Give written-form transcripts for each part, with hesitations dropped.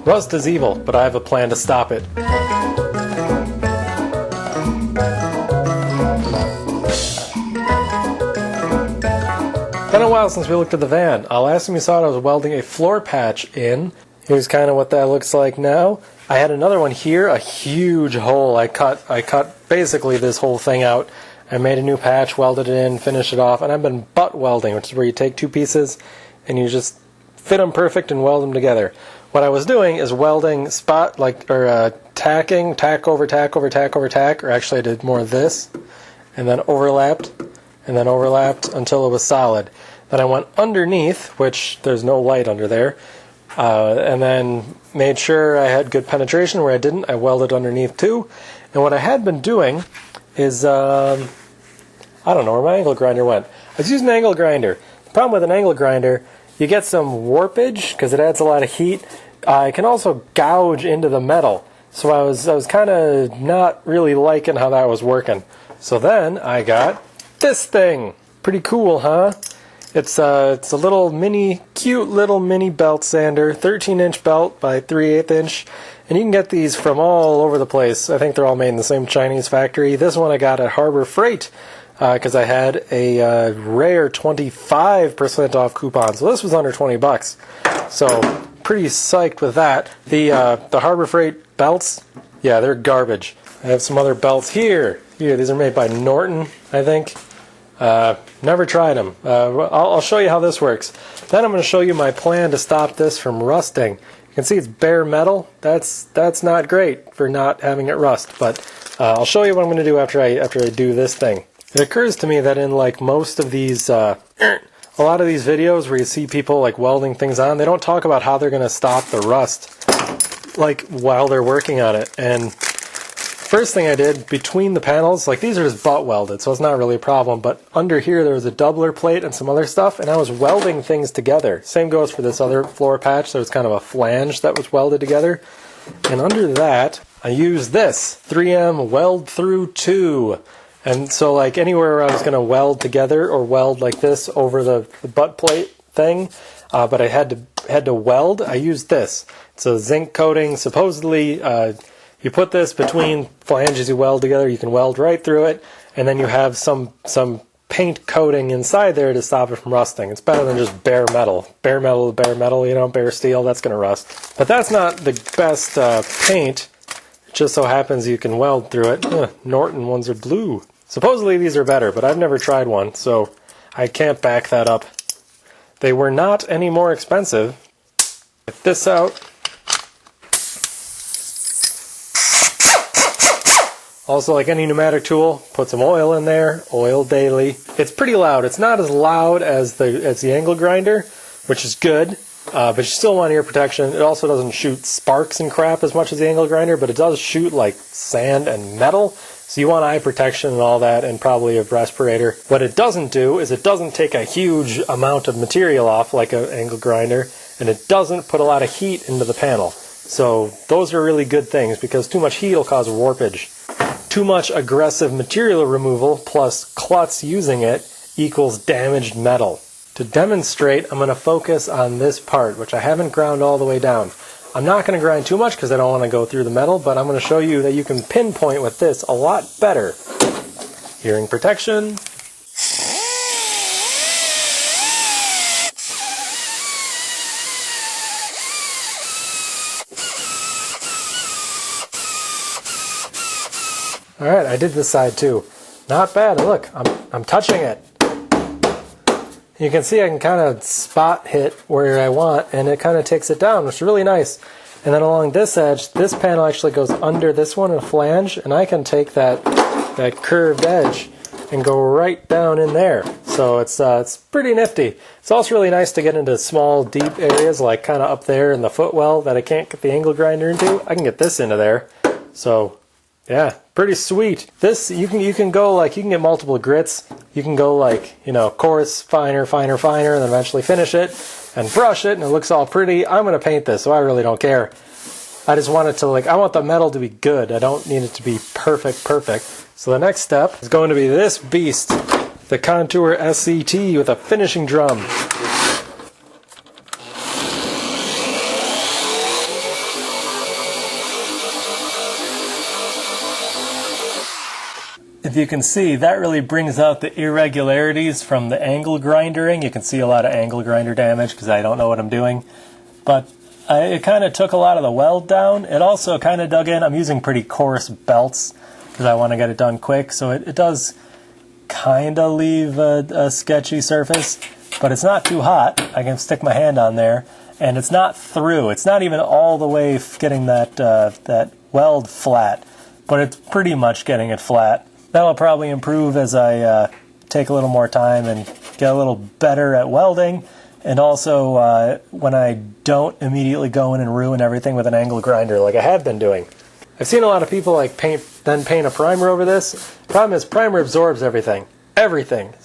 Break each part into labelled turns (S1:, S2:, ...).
S1: Rust is evil, but I have a plan to stop it. Been a while since we looked at the van. Last time you saw it, I was welding a floor patch in. Here's kind of what that looks like now. I had another one here, a huge hole. I cut basically this whole thing out. I made a new patch, welded it in, finished it off, and I've been butt welding, which is where you take two pieces and you just fit them perfect and weld them together. What I was doing is welding tacking, tack over tack over tack over tack, or actually I did more of this, and then overlapped until it was solid. Then I went underneath, which there's no light under there, and then made sure I had good penetration. Where I didn't, I welded underneath too. And what I had been doing is, I don't know where my angle grinder went. I was using an angle grinder. The problem with an angle grinder, you get some warpage because it adds a lot of heat. It can also gouge into the metal. So I was kind of not really liking how that was working. So then I got this thing. Pretty cool, huh? It's a little cute little mini belt sander, 13-inch belt by 3/8 inch, and you can get these from all over the place. I think they're all made in the same Chinese factory. This one I got at Harbor Freight because I had a rare 25% off coupon, so this was under $20. So pretty psyched with that. The Harbor Freight belts, yeah, they're garbage. I have some other belts here. These are made by Norton, I think. Never tried them. I'll show you how this works. Then I'm going to show you my plan to stop this from rusting. You can see it's bare metal. That's not great for not having it rust. But I'll show you what I'm going to do after I do this thing. It occurs to me that in like most of these, a lot of these videos where you see people like welding things on, they don't talk about how they're going to stop the rust, like while they're working on it. And first thing I did between the panels, like these are just butt welded, so it's not really a problem, but under here there was a doubler plate and some other stuff, and I was welding things together. Same goes for this other floor patch. There was kind of a flange that was welded together, and under that I used this 3M Weld Through 2. And so like anywhere where I was going to weld together or weld like this over the butt plate thing, but I had to weld, I used this. It's a zinc coating. Supposedly you put this between flanges you weld together, you can weld right through it, and then you have some paint coating inside there to stop it from rusting. It's better than just bare metal. Bare metal, bare steel, that's going to rust. But that's not the best paint. It just so happens you can weld through it. Norton ones are blue. Supposedly these are better, but I've never tried one, so I can't back that up. They were not any more expensive. Get this out. Also, like any pneumatic tool, put some oil in there, oil daily. It's pretty loud. It's not as loud as the angle grinder, which is good, but you still want ear protection. It also doesn't shoot sparks and crap as much as the angle grinder, but it does shoot like sand and metal, so you want eye protection and all that, and probably a respirator. What it doesn't do is it doesn't take a huge amount of material off like an angle grinder, and it doesn't put a lot of heat into the panel. So those are really good things, because too much heat will cause warpage. Too much aggressive material removal plus klutz using it equals damaged metal. To demonstrate, I'm going to focus on this part, which I haven't ground all the way down. I'm not going to grind too much because I don't want to go through the metal, but I'm going to show you that you can pinpoint with this a lot better. Hearing protection. Alright, I did this side too. Not bad. Look, I'm touching it. You can see I can kind of spot hit where I want, and it kind of takes it down, which is really nice. And then along this edge, this panel actually goes under this one in a flange, and I can take that curved edge and go right down in there. So it's pretty nifty. It's also really nice to get into small, deep areas, like kind of up there in the footwell that I can't get the angle grinder into. I can get this into there. So yeah, pretty sweet. This, you can go like, you can get multiple grits. You can go like, coarse, finer, finer, finer, and then eventually finish it and brush it, and it looks all pretty. I'm going to paint this, so I really don't care. I just want it to, I want the metal to be good. I don't need it to be perfect. So the next step is going to be this beast, the Contour SCT with a finishing drum. if you can see, that really brings out the irregularities from the angle grindering. You can see a lot of angle grinder damage because I don't know what I'm doing. But it kind of took a lot of the weld down. It also kind of dug in. I'm using pretty coarse belts because I want to get it done quick. So it does kind of leave a sketchy surface, but it's not too hot. I can stick my hand on there, and it's not through. It's not even all the way getting that weld flat, but it's pretty much getting it flat. That'll probably improve as I take a little more time and get a little better at welding, and also when I don't immediately go in and ruin everything with an angle grinder like I have been doing. I've seen a lot of people like paint a primer over this. Problem is, primer absorbs everything,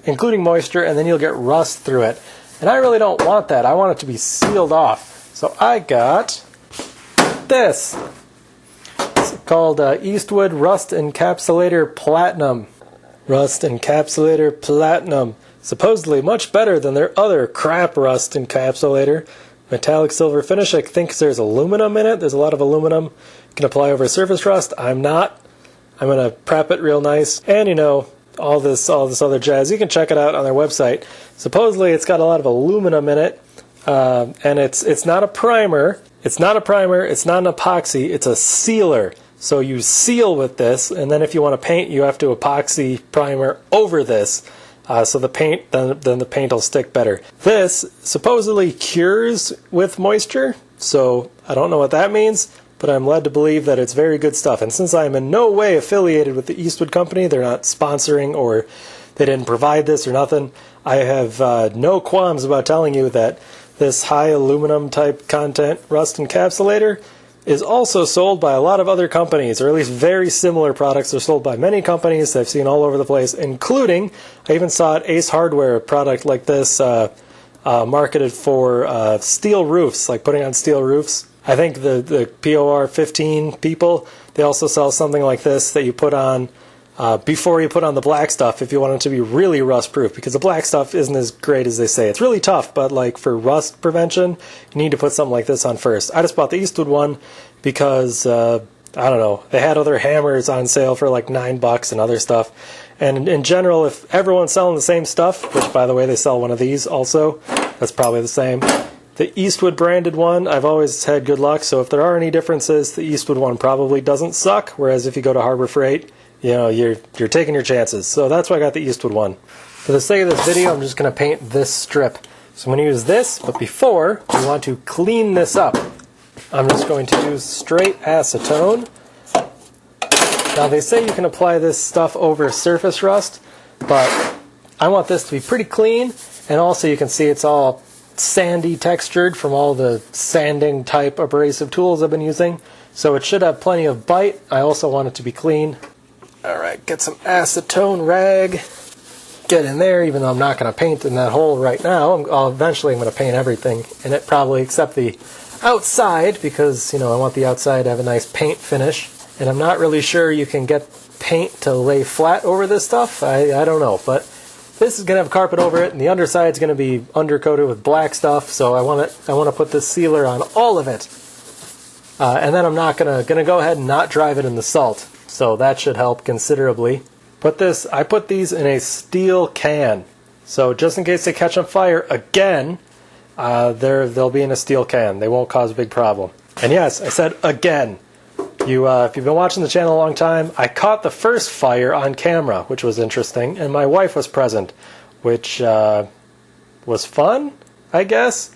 S1: including moisture, and then you'll get rust through it. And I really don't want that. I want it to be sealed off. So I got this. It's called Eastwood Rust Encapsulator Platinum. Rust Encapsulator Platinum. Supposedly much better than their other crap rust encapsulator. Metallic silver finish. I think there's aluminum in it. There's a lot of aluminum. You can apply over surface rust. I'm not. I'm going to prep it real nice. And you know, all this other jazz. You can check it out on their website. Supposedly it's got a lot of aluminum in it. And it's not a primer. It's not a primer. It's not an epoxy. It's a sealer. So you seal with this, and then if you want to paint, you have to epoxy primer over this. So the paint, then the paint will stick better. This supposedly cures with moisture, so I don't know what that means, but I'm led to believe that it's very good stuff. And since I'm in no way affiliated with the Eastwood Company, they're not sponsoring or they didn't provide this or nothing, I have no qualms about telling you that this high aluminum type content rust encapsulator is also sold by a lot of other companies, or at least very similar products are sold by many companies that I've seen all over the place, including, I even saw at Ace Hardware, a product like this marketed for steel roofs, like putting on steel roofs. I think the POR 15 people, they also sell something like this that you put on before you put on the black stuff if you want it to be really rust proof, because the black stuff isn't as great as they say. It's really tough, but like for rust prevention, you need to put something like this on first. I just bought the Eastwood one because I don't know, they had other hammers on sale for like $9 and other stuff. And in general, if everyone's selling the same stuff, which by the way they sell one of these also, that's probably the same. The Eastwood branded one, I've always had good luck, so if there are any differences, the Eastwood one probably doesn't suck, whereas if you go to Harbor Freight, you know, you're taking your chances. So that's why I got the Eastwood one. For the sake of this video, I'm just going to paint this strip. So I'm going to use this, but before, we want to clean this up. I'm just going to use straight acetone. Now they say you can apply this stuff over surface rust, but I want this to be pretty clean, and also you can see it's all sandy textured from all the sanding type abrasive tools I've been using. So it should have plenty of bite. I also want it to be clean. Alright, get some acetone rag, get in there, even though I'm not going to paint in that hole right now. Eventually I'm going to paint everything in it, probably except the outside, because, you know, I want the outside to have a nice paint finish. And I'm not really sure you can get paint to lay flat over this stuff. I don't know, but this is going to have carpet over it, and the underside is going to be undercoated with black stuff, so I want to put this sealer on all of it. And then I'm not going to go ahead and not drive it in the salt. So that should help considerably. I put these in a steel can. So just in case they catch on fire again, they'll be in a steel can. They won't cause a big problem. And yes, I said again. If you've been watching the channel a long time, I caught the first fire on camera, which was interesting, and my wife was present, which was fun, I guess.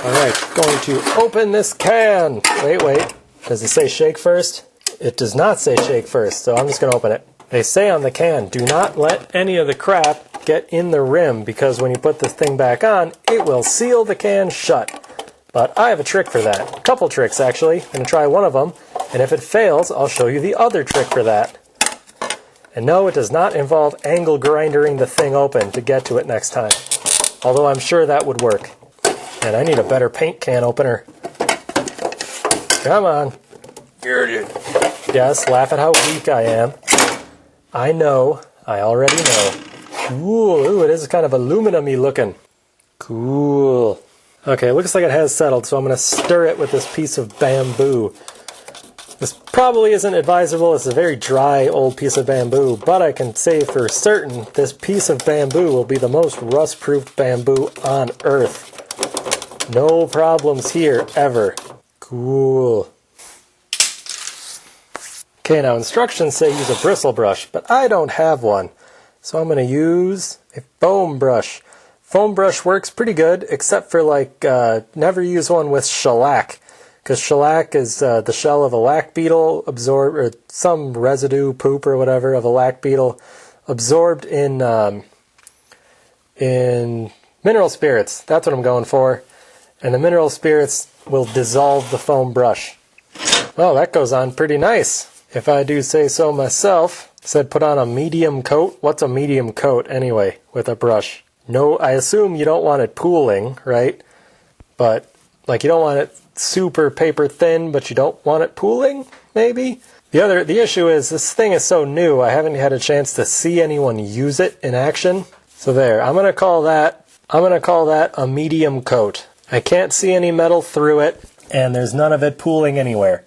S1: Alright, going to open this can. Wait. Does it say shake first? It does not say shake first, so I'm just going to open it. They say on the can, do not let any of the crap get in the rim, because when you put this thing back on, it will seal the can shut. But I have a trick for that. A couple tricks, actually. I'm going to try one of them, and if it fails, I'll show you the other trick for that. And no, it does not involve angle grinding the thing open to get to it next time. Although I'm sure that would work. And I need a better paint can opener. Come on. Yes, laugh at how weak I am. I know. I already know. Ooh, it is kind of aluminum-y looking. Cool. Okay, it looks like it has settled, so I'm going to stir it with this piece of bamboo. This probably isn't advisable. It's a very dry old piece of bamboo, but I can say for certain this piece of bamboo will be the most rust-proof bamboo on Earth. No problems here, ever. Cool. Okay, now instructions say use a bristle brush, but I don't have one. So I'm going to use a foam brush. Foam brush works pretty good, except for never use one with shellac. Because shellac is the shell of a lac beetle or some residue, poop or whatever of a lac beetle absorbed in mineral spirits. That's what I'm going for. And the mineral spirits will dissolve the foam brush. Well, that goes on pretty nice, if I do say so myself. It said put on a medium coat. What's a medium coat anyway with a brush? No, I assume you don't want it pooling, right? But you don't want it super paper thin, but you don't want it pooling, maybe? The issue is this thing is so new, I haven't had a chance to see anyone use it in action. So there, I'm gonna call that a medium coat. I can't see any metal through it, and there's none of it pooling anywhere.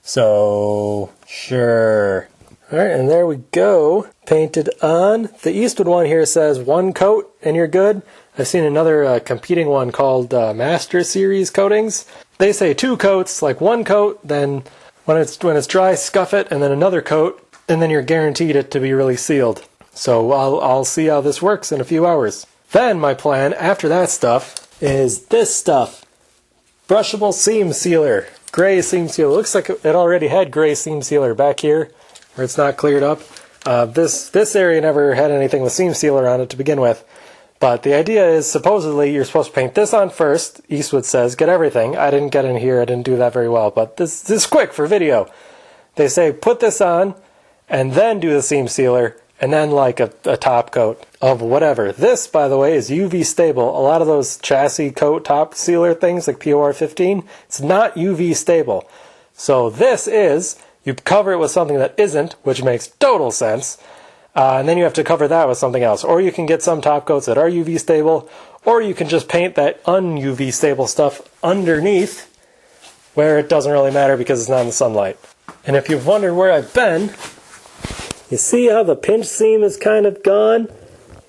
S1: So, sure. Alright, and there we go. Painted on. The Eastwood one here says 1 coat, and you're good. I've seen another competing one called Master Series coatings. They say 2 coats, 1 coat, then when it's dry, scuff it, and then another coat, and then you're guaranteed it to be really sealed. So I'll see how this works in a few hours. Then my plan, after that stuff, is this stuff. Brushable seam sealer. Gray seam sealer. Looks like it already had gray seam sealer back here, where it's not cleared up. This area never had anything with seam sealer on it to begin with. But the idea is, supposedly, you're supposed to paint this on first. Eastwood says, get everything. I didn't get in here. I didn't do that very well. But this is quick for video. They say, put this on, and then do the seam sealer, and then a top coat of whatever. This, by the way, is UV stable. A lot of those chassis coat top sealer things, like POR 15, it's not UV stable. So this is, you cover it with something that isn't, which makes total sense. And then you have to cover that with something else. Or you can get some top coats that are UV stable, or you can just paint that un-UV stable stuff underneath, where it doesn't really matter because it's not in the sunlight. And if you've wondered where I've been, you see how the pinch seam is kind of gone?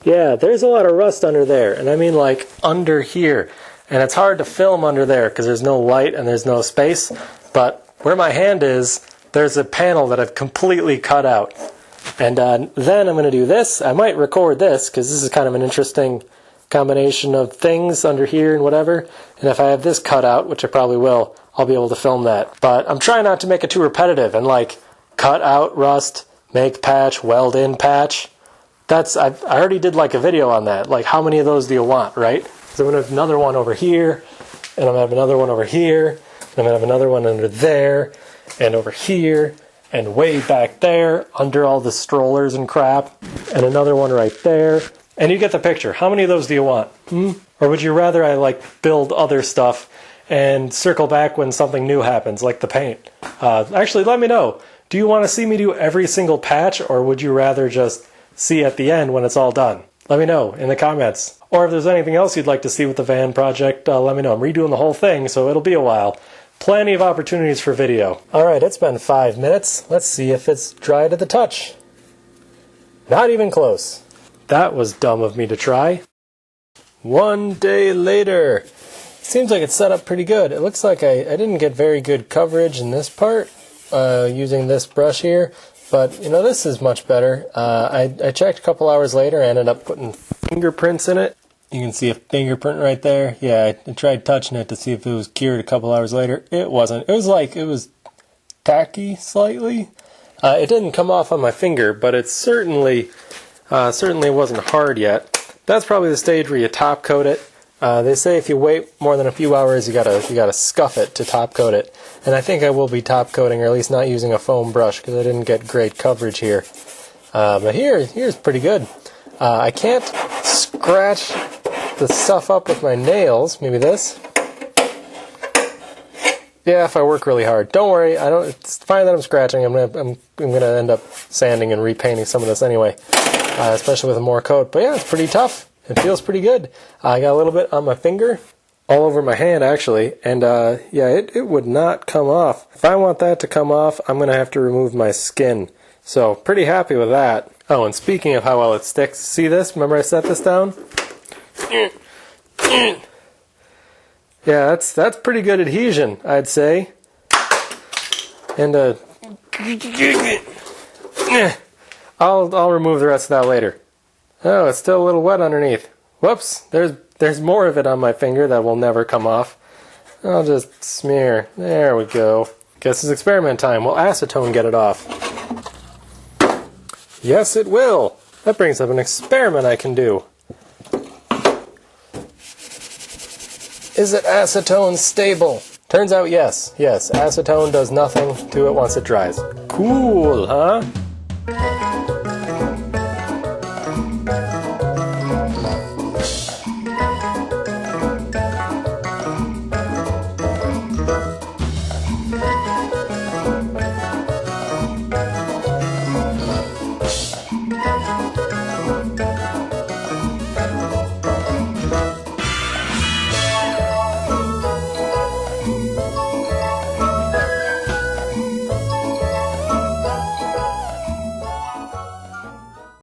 S1: Yeah, there's a lot of rust under there, and I mean under here. And it's hard to film under there because there's no light and there's no space, but where my hand is, there's a panel that I've completely cut out. And then I'm going to do this. I might record this because this is kind of an interesting combination of things under here and whatever. And if I have this cut out, which I probably will, I'll be able to film that. But I'm trying not to make it too repetitive and cut out rust, make patch, weld in patch. I already did a video on that. How many of those do you want, right? So I'm going to have another one over here, and I'm going to have another one over here, and I'm going to have another one under there, and over here, and way back there, under all the strollers and crap, and another one right there. And you get the picture. How many of those do you want? Or would you rather I build other stuff and circle back when something new happens, like the paint? Actually, let me know. Do you want to see me do every single patch, or would you rather just see at the end when it's all done? Let me know in the comments. Or if there's anything else you'd like to see with the van project, let me know. I'm redoing the whole thing, so it'll be a while. Plenty of opportunities for video. Alright, it's been 5 minutes. Let's see if it's dry to the touch. Not even close. That was dumb of me to try. 1 day later. Seems like it's set up pretty good. It looks like I didn't get very good coverage in this part using this brush here. But, this is much better. I checked a couple hours later and ended up putting fingerprints in it. You can see a fingerprint right there. Yeah, I tried touching it to see if it was cured a couple hours later. It wasn't. It was tacky slightly. It didn't come off on my finger, but it certainly wasn't hard yet. That's probably the stage where you top coat it. They say if you wait more than a few hours, you gotta scuff it to top coat it. And I think I will be top coating, or at least not using a foam brush, because I didn't get great coverage here. But here's pretty good. I can't scratch the stuff up with my nails. Maybe this. Yeah, if I work really hard. Don't worry. It's fine that I'm scratching. I'm gonna end up sanding and repainting some of this anyway, especially with more coat. But yeah, it's pretty tough. It feels pretty good. I got a little bit on my finger. all over my hand actually, and yeah, it would not come off. If I want that to come off, I'm going to have to remove my skin. So pretty happy with that. Oh, and speaking of how well it sticks, see this? Remember I set this down? Yeah, that's pretty good adhesion, I'd say. And I'll remove the rest of that later. Oh, it's still a little wet underneath. Whoops, there's more of it on my finger that will never come off. I'll just smear. There we go. Guess it's experiment time. Will acetone get it off? Yes, it will. That brings up an experiment I can do. Is it acetone stable? Turns out yes. Yes, acetone does nothing to it once it dries. Cool, huh?